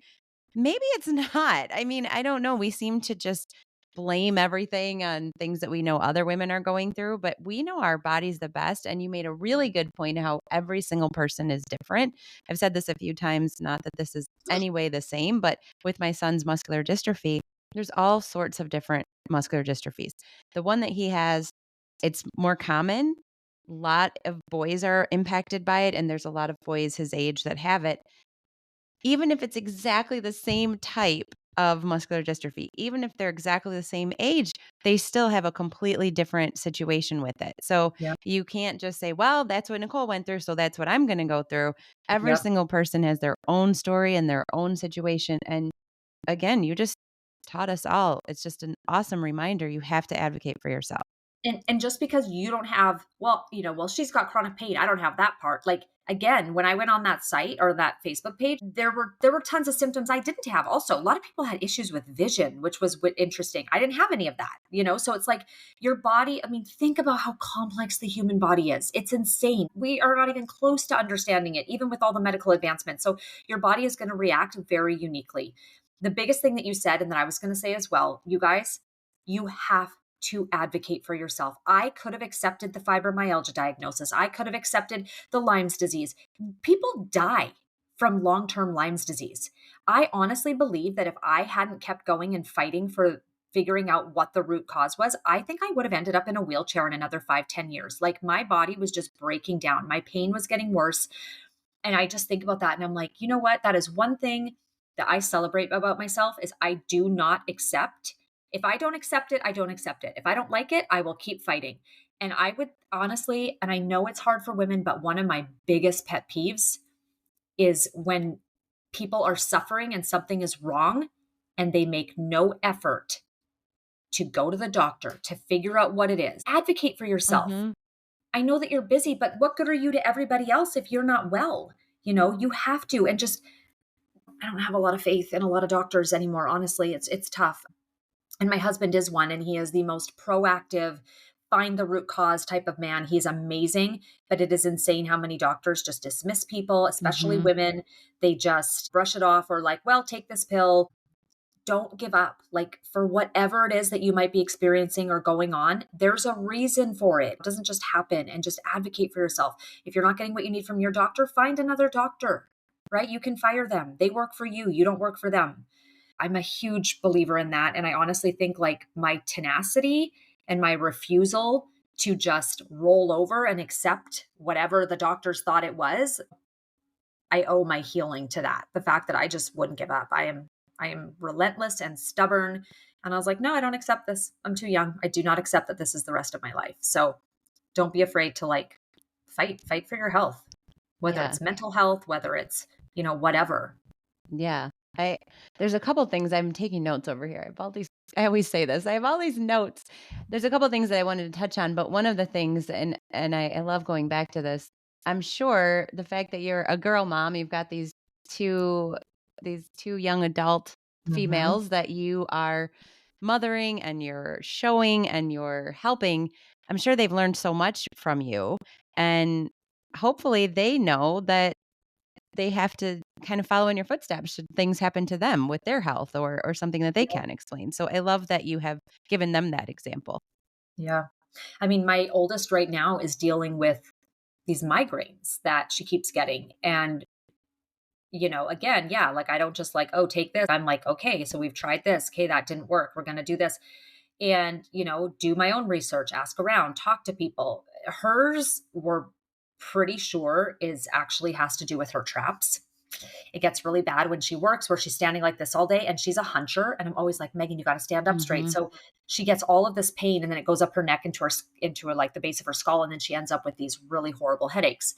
maybe it's not. I mean, I don't know. We seem to just blame everything on things that we know other women are going through, but we know our bodies the best. And you made a really good point how every single person is different. I've said this a few times, not that this is any way the same, but with my son's muscular dystrophy, there's all sorts of different muscular dystrophies. The one that he has, it's more common. A lot of boys are impacted by it, and there's a lot of boys his age that have it even if it's exactly the same type of muscular dystrophy, even if they're exactly the same age, they still have a completely different situation with it. So Yep. you can't just say, well, that's what Nicole went through. So that's what I'm going to go through. Every Yep. single person has their own story and their own situation. And again, you just taught us all. It's just an awesome reminder. You have to advocate for yourself. And just because you don't have, well, well, she's got chronic pain. I don't have that part. Like, again, when I went on that site or that Facebook page, there were tons of symptoms I didn't have. Also, a lot of people had issues with vision, which was interesting. I didn't have any of that. So it's like your body, I mean, think about how complex the human body is. It's insane. We are not even close to understanding it, even with all the medical advancements. So your body is going to react very uniquely. The biggest thing that you said, and that I was going to say as well, you guys, you have to advocate for yourself. I could have accepted the fibromyalgia diagnosis. I could have accepted the Lyme's disease. People die from long term Lyme's disease. I honestly believe that if I hadn't kept going and fighting for figuring out what the root cause was, I think I would have ended up in a wheelchair in another 5, 10 years. Like my body was just breaking down. My pain was getting worse. And I just think about that and I'm like, you know what? That is one thing that I celebrate about myself is I do not accept. If I don't accept it, I don't accept it. If I don't like it, I will keep fighting. And I would honestly, and I know it's hard for women, but one of my biggest pet peeves is when people are suffering and something is wrong and they make no effort to go to the doctor to figure out what it is. Advocate for yourself. Hmm. I know that you're busy, but what good are you to everybody else if you're not well? You have to. And just, I don't have a lot of faith in a lot of doctors anymore. Honestly, it's tough. And my husband is one, and he is the most proactive, find the root cause type of man. He's amazing, but it is insane how many doctors just dismiss people, especially Hmm. women. They just brush it off or like, well, take this pill. Don't give up. Like for whatever it is that you might be experiencing or going on, there's a reason for it. It doesn't just happen, and just advocate for yourself. If you're not getting what you need from your doctor, find another doctor, right? You can fire them. They work for you. You don't work for them. I'm a huge believer in that. And I honestly think like my tenacity and my refusal to just roll over and accept whatever the doctors thought it was, I owe my healing to that. The fact that I just wouldn't give up. I am relentless and stubborn. And I was like, no, I don't accept this. I'm too young. I do not accept that this is the rest of my life. So don't be afraid to like fight for your health, whether Yeah. it's mental health, whether it's, whatever. Yeah. I There's a couple things I'm taking notes over here. I have all these I always say this. I have all these notes. There's a couple things that I wanted to touch on, but one of the things and I love going back to this. I'm sure the fact that you're a girl mom, you've got two these two young adult Mhm. females that you are mothering and you're showing and you're helping. I'm sure they've learned so much from you and hopefully they know that they have to kind of follow in your footsteps should things happen to them with their health or something that they can't explain. So I love that you have given them that example. Yeah. I mean, my oldest right now is dealing with these migraines that she keeps getting. And, again, yeah, like I don't just like, oh, take this. I'm like, okay, so we've tried this. Okay, that didn't work. We're going to do this. And, do my own research, ask around, talk to people. Hers, we're pretty sure is actually has to do with her traps. It gets really bad when she works, where she's standing like this all day, and she's a huncher. And I'm always like, Megan, you got to stand up straight. Mhm. So she gets all of this pain, and then it goes up her neck into her, like the base of her skull. And then she ends up with these really horrible headaches.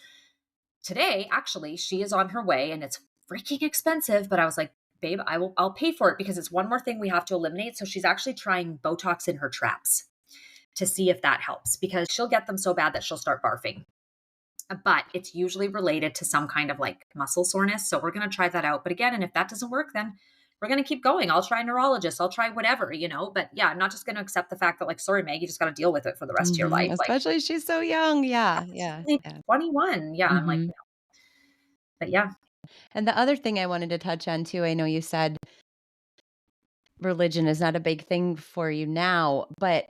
Today, actually, she is on her way, and it's freaking expensive, but I was like, babe, I'll pay for it because it's one more thing we have to eliminate. So she's actually trying Botox in her traps to see if that helps, because she'll get them so bad that she'll start barfing. But it's usually related to some kind of like muscle soreness. So we're going to try that out. But again, and if that doesn't work, then we're going to keep going. I'll try a neurologist. I'll try whatever, but yeah, I'm not just going to accept the fact that like, sorry, Meg, you just got to deal with it for the rest of your life. Like, Especially she's so young. Yeah, yeah, only yeah. 21. Yeah. I'm like, Mhm. but yeah. And the other thing I wanted to touch on too, I know you said religion is not a big thing for you now, but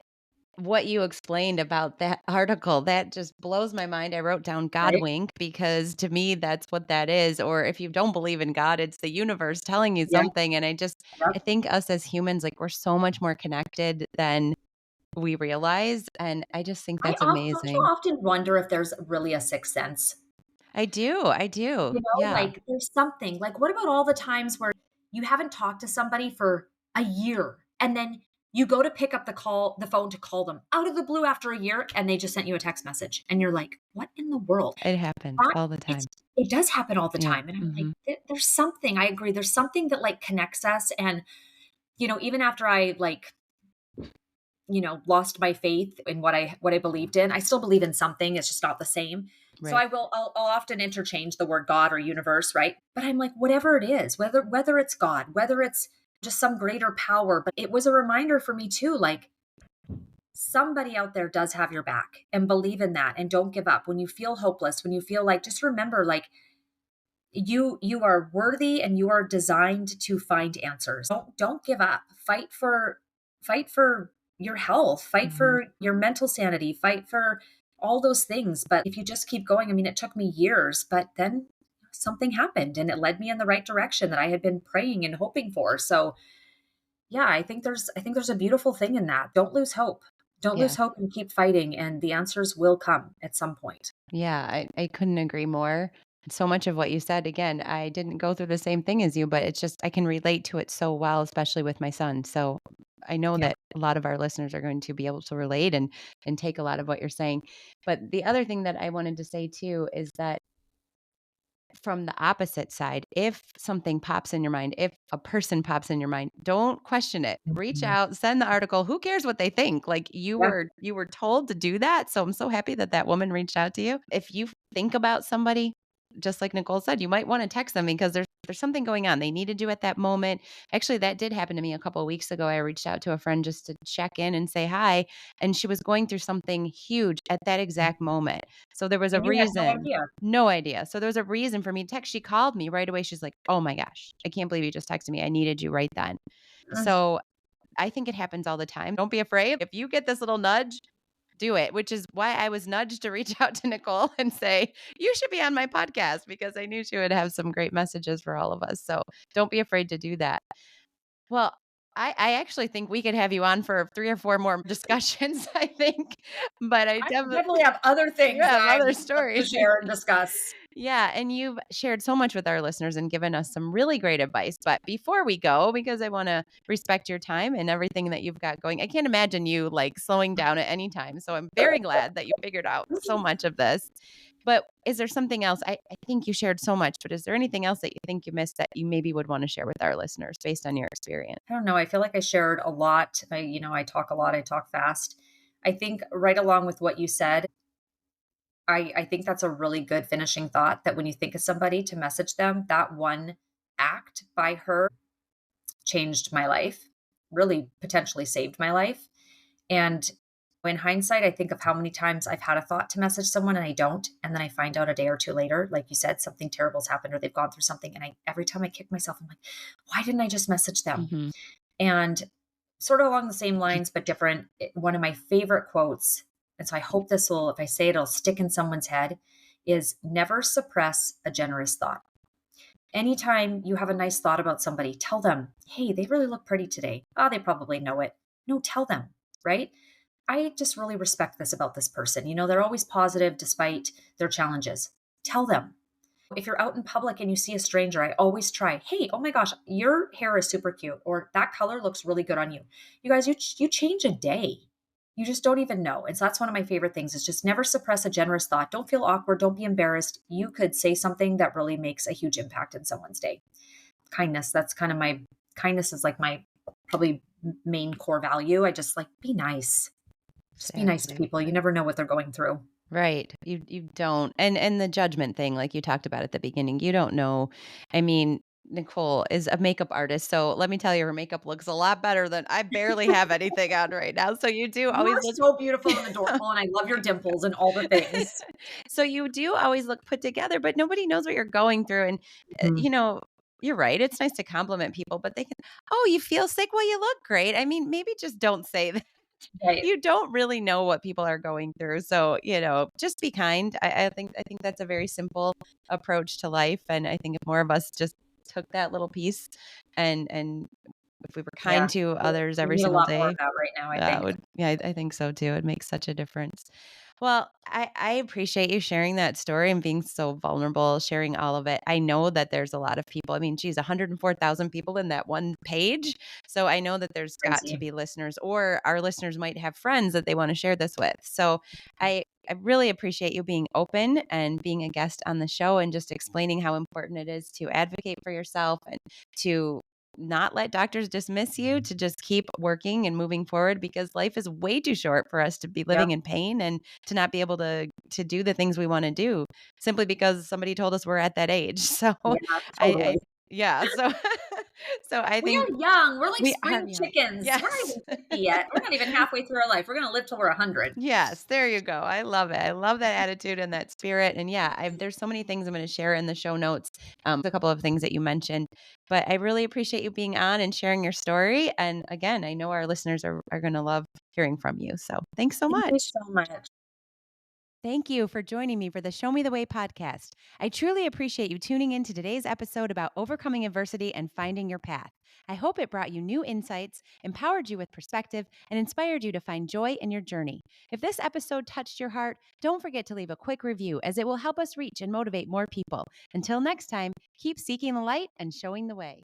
what you explained about that article, that just blows my mind. I wrote down God Right. wink because to me that's what that is. Or if you don't believe in God, it's the universe telling you Yeah. something. And I Yep. think us as humans, like we're so much more connected than we realize. And I just think that's Don't you amazing. often wonder if there's really a sixth sense? I do. I do. Yeah. Like there's something like, what about all the times where you haven't talked to somebody for a year, and then you go to pick up the phone to call them out of the blue after a year, and they just sent you a text message, and you're like, what in the world? It happens That all the it's time. it does happen all the Yeah. time. And I'm like, Mhm. there's something, I agree. There's something that like connects us. And, even after I like, lost my faith in what I believed in. I still believe in something. It's just not the same. So Right. I'll often interchange the word God or universe, right? But I'm like, whatever it is, whether it's God, whether it's just some greater power. But it was a reminder for me too, like somebody out there does have your back, and believe in that, and don't give up. When you feel hopeless, when you feel like, just remember, like you are worthy, and you are designed to find answers. Don't give up. Fight for your health, fight Mhm. for your mental sanity, fight for all those things. But if you just keep going, I mean, it took me years, but then something happened, and it led me in the right direction that I had been praying and hoping for. So yeah, I think there's a beautiful thing in that. Don't lose hope. Don't Yeah. lose hope, and keep fighting, and the answers will come at some point. Yeah, I couldn't agree more. So much of what you said, again, I didn't go through the same thing as you, but it's just I can relate to it so well, especially with my son. So I know Yeah. that a lot of our listeners are going to be able to relate and take a lot of what you're saying. But the other thing that I wanted to say too is that from the opposite side, if something pops in your mind, if a person pops in your mind, don't question it. Reach Mhm. out, send the article. Who cares what they think? Like Yeah. you were told to do that. So I'm so happy that that woman reached out to you. If you think about somebody, just like Nicole said, you might want to text them because there's something going on. They needed you at that moment. Actually, that did happen to me a couple of weeks ago. I reached out to a friend just to check in and say hi, and she was going through something huge at that exact moment. So there was a And you had no reason. idea. No idea. So there was a reason for me to text. She called me right away. She's like, "Oh my gosh, I can't believe you just texted me. I needed you right then." Mm. So I think it happens all the time. Don't be afraid. If you get this little nudge, do it, which is why I was nudged to reach out to Nicole and say, "You should be on my podcast," because I knew she would have some great messages for all of us. So don't be afraid to do that. Well, I actually think we could have you on for 3 or 4 more discussions, I think, but I I definitely definitely have other you things that have I other would love to stories. share and discuss. Yeah, and you've shared so much with our listeners and given us some really great advice. But before we go, because I want to respect your time and everything that you've got going, I can't imagine you like slowing down at any time. So I'm very glad that you figured out so much of this. But is there something else? I think you shared so much, but is there anything else that you think you missed that you maybe would want to share with our listeners based on your experience? I don't know. I feel like I shared a lot. I talk a lot. I talk fast. I think right along with what you said, I think that's a really good finishing thought, that when you think of somebody, to message them. That one act by her changed my life, really potentially saved my life. And in hindsight, I think of how many times I've had a thought to message someone and I don't. And then I find out a day or two later, like you said, something terrible's happened or they've gone through something. And every time I kick myself, I'm like, why didn't I just message them? Hmm. And sort of along the same lines, but different, one of my favorite quotes, and so I hope this will, if I say it, it'll stick in someone's head, is never suppress a generous thought. Anytime you have a nice thought about somebody, tell them, hey, they really look pretty today. Oh, they probably know it. No, tell them, right? I just really respect this about this person. They're always positive despite their challenges. Tell them. If you're out in public and you see a stranger, I always try, "Hey, oh my gosh, your hair is super cute," or "That color looks really good on you." You guys, you change a day. You just don't even know. And so that's one of my favorite things is just never suppress a generous thought. Don't feel awkward. Don't be embarrassed. You could say something that really makes a huge impact in someone's day. Kindness, that's kind of my kindness is like my probably main core value. I just like be nice. Just be nice to Exactly. people. You never know what they're going through. Right. You don't. And the judgment thing, like you talked about at the beginning, you don't know. I mean, Nicole is a makeup artist, so let me tell you, her makeup looks a lot better than I barely have anything on right now. So you do You always are look so beautiful and adorable, and I love your dimples and all the things. so you do always look put together, but nobody knows what you're going through. And Mhm. you're right. It's nice to compliment people, but they can, oh, you feel sick? Well, you look great. I mean, maybe just don't say that. Right. You don't really know what people are going through. So, just be kind. I think that's a very simple approach to life. And I think if more of us just took that little piece and if we were kind Yeah. to others We every need a single lot more of day, that right now, I that think. would, yeah, I think so too. It makes such a difference. Well, I appreciate you sharing that story and being so vulnerable, sharing all of it. I know that there's a lot of people. I mean, geez, 104,000 people in that one page. So I know that there's got to Crazy. be listeners, or our listeners might have friends that they want to share this with. So I really appreciate you being open and being a guest on the show and just explaining how important it is to advocate for yourself and to not let doctors dismiss you, to just keep working and moving forward, because life is way too short for us to be living Yep. in pain and to not be able to do the things we want to do simply because somebody told us we're at that age. So Yeah, I totally. yeah, so so I We think are young. We're like we are spring young. chickens. We're not Yes. even 50 yet. We're not even halfway through our life. We're gonna live till we're 100. Yes, there you go. I love it. I love that attitude and that spirit. And yeah, there's so many things I'm going to share in the show notes. A couple of things that you mentioned, but I really appreciate you being on and sharing your story. And again, I know our listeners are going to love hearing from you. So thanks so Thank you much. so much. Thank you for joining me for the Show Me the Way podcast. I truly appreciate you tuning in to today's episode about overcoming adversity and finding your path. I hope it brought you new insights, empowered you with perspective, and inspired you to find joy in your journey. If this episode touched your heart, don't forget to leave a quick review, as it will help us reach and motivate more people. Until next time, keep seeking the light and showing the way.